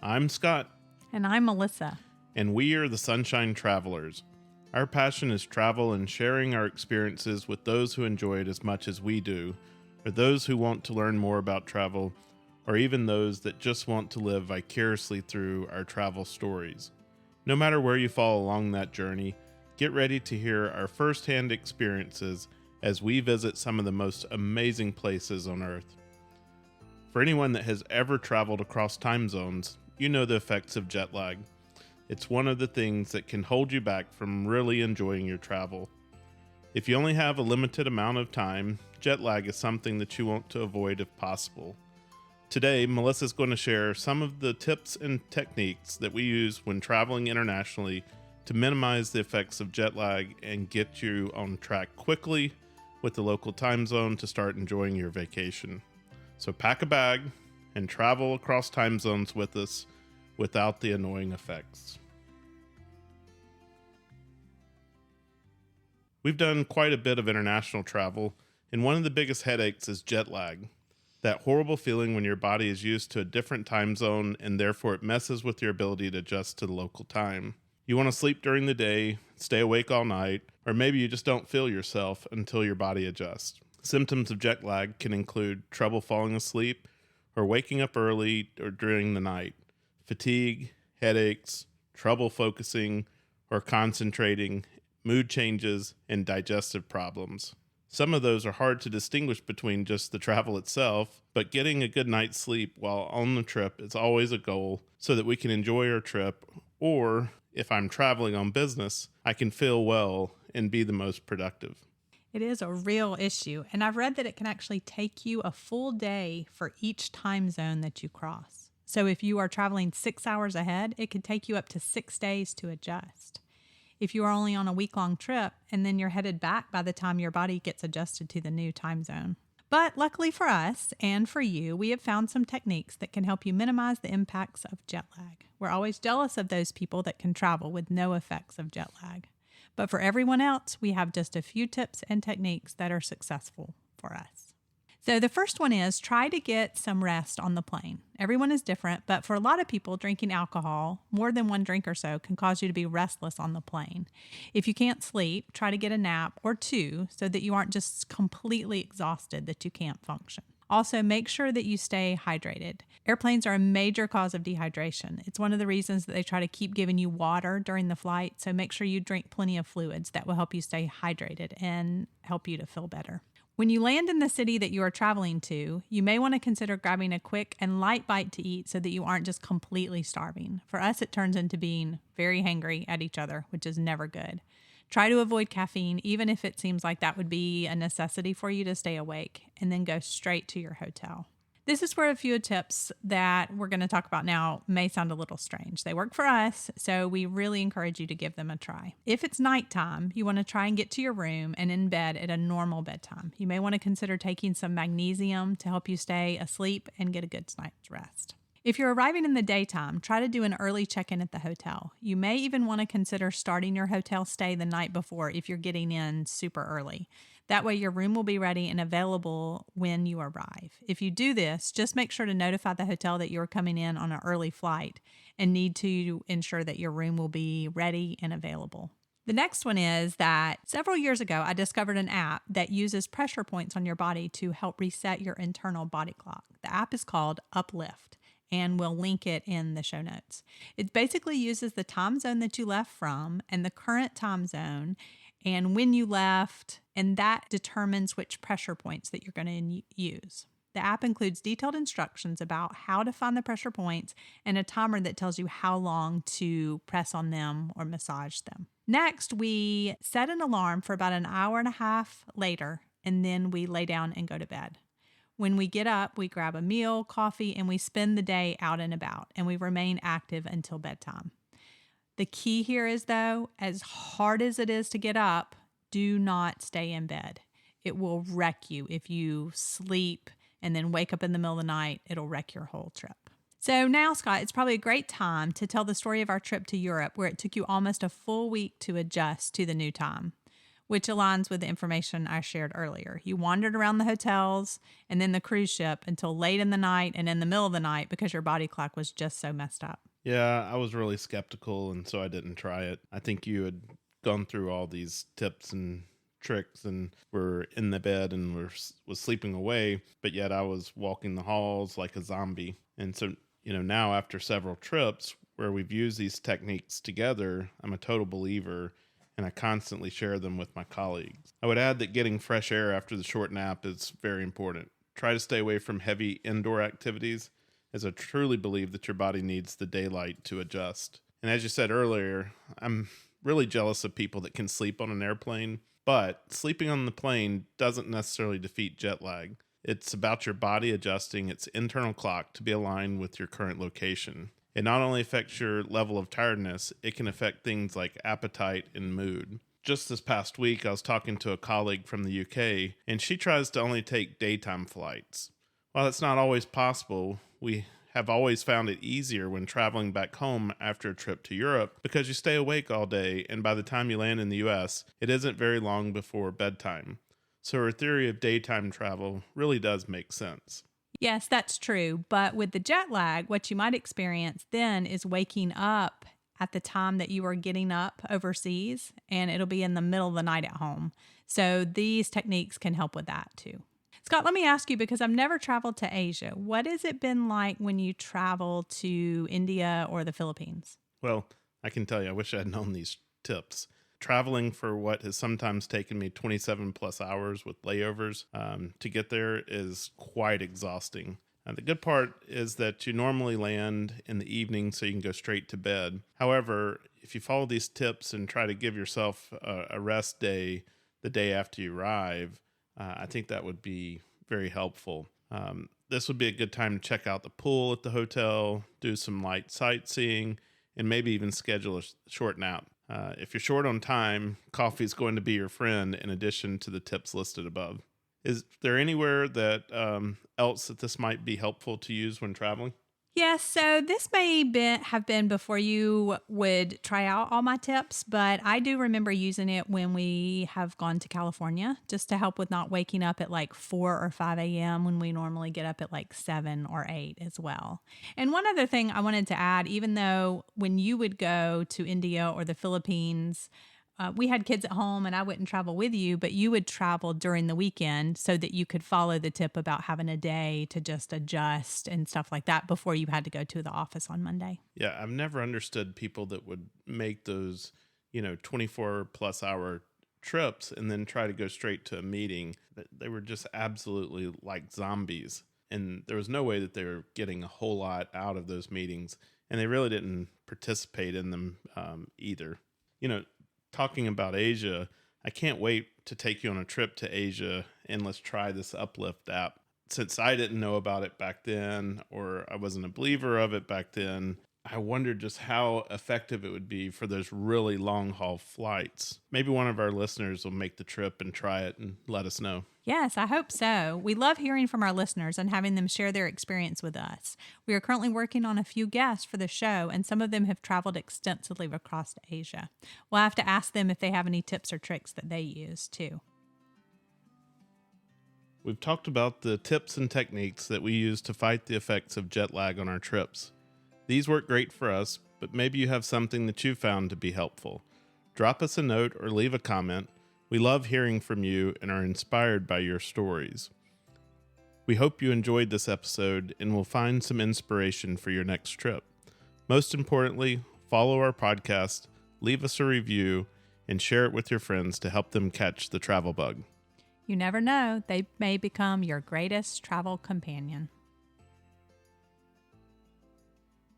I'm Scott. And I'm Melissa. And we are the Sunshine Travelers. Our passion is travel and sharing our experiences with those who enjoy it as much as we do, or those who want to learn more about travel, or even those that just want to live vicariously through our travel stories. No matter where you fall along that journey, get ready to hear our firsthand experiences as we visit some of the most amazing places on Earth. For anyone that has ever traveled across time zones, you know the effects of jet lag. It's one of the things that can hold you back from really enjoying your travel. If you only have a limited amount of time, jet lag is something that you want to avoid if possible. Today, Melissa's going to share some of the tips and techniques that we use when traveling internationally to minimize the effects of jet lag and get you on track quickly with the local time zone to start enjoying your vacation. So pack a bag and travel across time zones with us without the annoying effects. We've done quite a bit of international travel, and one of the biggest headaches is jet lag. That horrible feeling when your body is used to a different time zone and therefore it messes with your ability to adjust to the local time. You want to sleep during the day, stay awake all night, or maybe you just don't feel yourself until your body adjusts. Symptoms of jet lag can include trouble falling asleep or waking up early or during the night, fatigue, headaches, trouble focusing or concentrating, mood changes, and digestive problems. Some of those are hard to distinguish between just the travel itself, but getting a good night's sleep while on the trip is always a goal so that we can enjoy our trip, or if I'm traveling on business, I can feel well and be the most productive. It is a real issue, and I've read that it can actually take you a full day for each time zone that you cross. So if you are traveling 6 hours ahead, it could take you up to 6 days to adjust. If you are only on a week-long trip and then you're headed back by the time your body gets adjusted to the new time zone. But luckily for us and for you, we have found some techniques that can help you minimize the impacts of jet lag. We're always jealous of those people that can travel with no effects of jet lag. But for everyone else, we have just a few tips and techniques that are successful for us. So the first one is try to get some rest on the plane. Everyone is different, but for a lot of people, drinking alcohol, more than one drink or so, can cause you to be restless on the plane. If you can't sleep, try to get a nap or two so that you aren't just completely exhausted that you can't function. Also, make sure that you stay hydrated. Airplanes are a major cause of dehydration. It's one of the reasons that they try to keep giving you water during the flight, so make sure you drink plenty of fluids. That will help you stay hydrated and help you to feel better. When you land in the city that you are traveling to, you may want to consider grabbing a quick and light bite to eat so that you aren't just completely starving. For us, it turns into being very hangry at each other, which is never good. Try to avoid caffeine, even if it seems like that would be a necessity for you to stay awake, and then go straight to your hotel. This is where a few tips that we're going to talk about now may sound a little strange. They work for us, so we really encourage you to give them a try. If it's nighttime, you want to try and get to your room and in bed at a normal bedtime. You may want to consider taking some magnesium to help you stay asleep and get a good night's rest. If you're arriving in the daytime, try to do an early check-in at the hotel. You may even want to consider starting your hotel stay the night before if you're getting in super early. That way your room will be ready and available when you arrive. If you do this, just make sure to notify the hotel that you're coming in on an early flight and need to ensure that your room will be ready and available. The next one is that several years ago, I discovered an app that uses pressure points on your body to help reset your internal body clock. The app is called Uplift, and we'll link it in the show notes. It basically uses the time zone that you left from and the current time zone and when you left, and that determines which pressure points that you're going to use. The app includes detailed instructions about how to find the pressure points and a timer that tells you how long to press on them or massage them. Next, we set an alarm for about an hour and a half later, and then we lay down and go to bed. When we get up, we grab a meal, coffee, and we spend the day out and about, and we remain active until bedtime. The key here is, though, as hard as it is to get up, do not stay in bed. It will wreck you if you sleep and then wake up in the middle of the night. It'll wreck your whole trip. So now, Scott, it's probably a great time to tell the story of our trip to Europe, where it took you almost a full week to adjust to the new time. which aligns with the information I shared earlier. You wandered around the hotels and then the cruise ship until late in the night and in the middle of the night because your body clock was just so messed up. Yeah, I was really skeptical, and so I didn't try it. I think you had gone through all these tips and tricks and were in the bed and was sleeping away, but yet I was walking the halls like a zombie. And so, now after several trips where we've used these techniques together, I'm a total believer, and I constantly share them with my colleagues. I would add that getting fresh air after the short nap is very important. Try to stay away from heavy indoor activities, as I truly believe that your body needs the daylight to adjust. And as you said earlier, I'm really jealous of people that can sleep on an airplane, but sleeping on the plane doesn't necessarily defeat jet lag. It's about your body adjusting its internal clock to be aligned with your current location. It not only affects your level of tiredness, it can affect things like appetite and mood. Just this past week, I was talking to a colleague from the UK, and she tries to only take daytime flights. While that's not always possible, we have always found it easier when traveling back home after a trip to Europe because you stay awake all day, and by the time you land in the US, it isn't very long before bedtime. So her theory of daytime travel really does make sense. Yes, that's true. But with the jet lag, what you might experience then is waking up at the time that you are getting up overseas, and it'll be in the middle of the night at home. So these techniques can help with that too. Scott, let me ask you, because I've never traveled to Asia, what has it been like when you travel to India or the Philippines? Well, I can tell you, I wish I had known these tips. Traveling for what has sometimes taken me 27 plus hours with layovers to get there is quite exhausting. And the good part is that you normally land in the evening so you can go straight to bed. However, if you follow these tips and try to give yourself a rest day the day after you arrive, I think that would be very helpful. This would be a good time to check out the pool at the hotel, do some light sightseeing, and maybe even schedule a short nap. If you're short on time, coffee is going to be your friend in addition to the tips listed above. Is there anywhere that else that this might be helpful to use when traveling? Yes, so this may have been before you would try out all my tips, but I do remember using it when we have gone to California just to help with not waking up at like 4 or 5 a.m. when we normally get up at like 7 or 8 as well. And one other thing I wanted to add, even though when you would go to India or the Philippines, we had kids at home and I wouldn't travel with you, but you would travel during the weekend so that you could follow the tip about having a day to just adjust and stuff like that before you had to go to the office on Monday. Yeah, I've never understood people that would make those, 24 plus hour trips and then try to go straight to a meeting. They were just absolutely like zombies. And there was no way that they were getting a whole lot out of those meetings. And they really didn't participate in them either. Talking about Asia, I can't wait to take you on a trip to Asia and let's try this Uplift app. Since I didn't know about it back then, or I wasn't a believer of it back then, I wondered just how effective it would be for those really long haul flights. Maybe one of our listeners will make the trip and try it and let us know. Yes, I hope so. We love hearing from our listeners and having them share their experience with us. We are currently working on a few guests for the show, and some of them have traveled extensively across Asia. We'll have to ask them if they have any tips or tricks that they use too. We've talked about the tips and techniques that we use to fight the effects of jet lag on our trips. These work great for us, but maybe you have something that you found to be helpful. Drop us a note or leave a comment. We love hearing from you and are inspired by your stories. We hope you enjoyed this episode and will find some inspiration for your next trip. Most importantly, follow our podcast, leave us a review, and share it with your friends to help them catch the travel bug. You never know, they may become your greatest travel companion.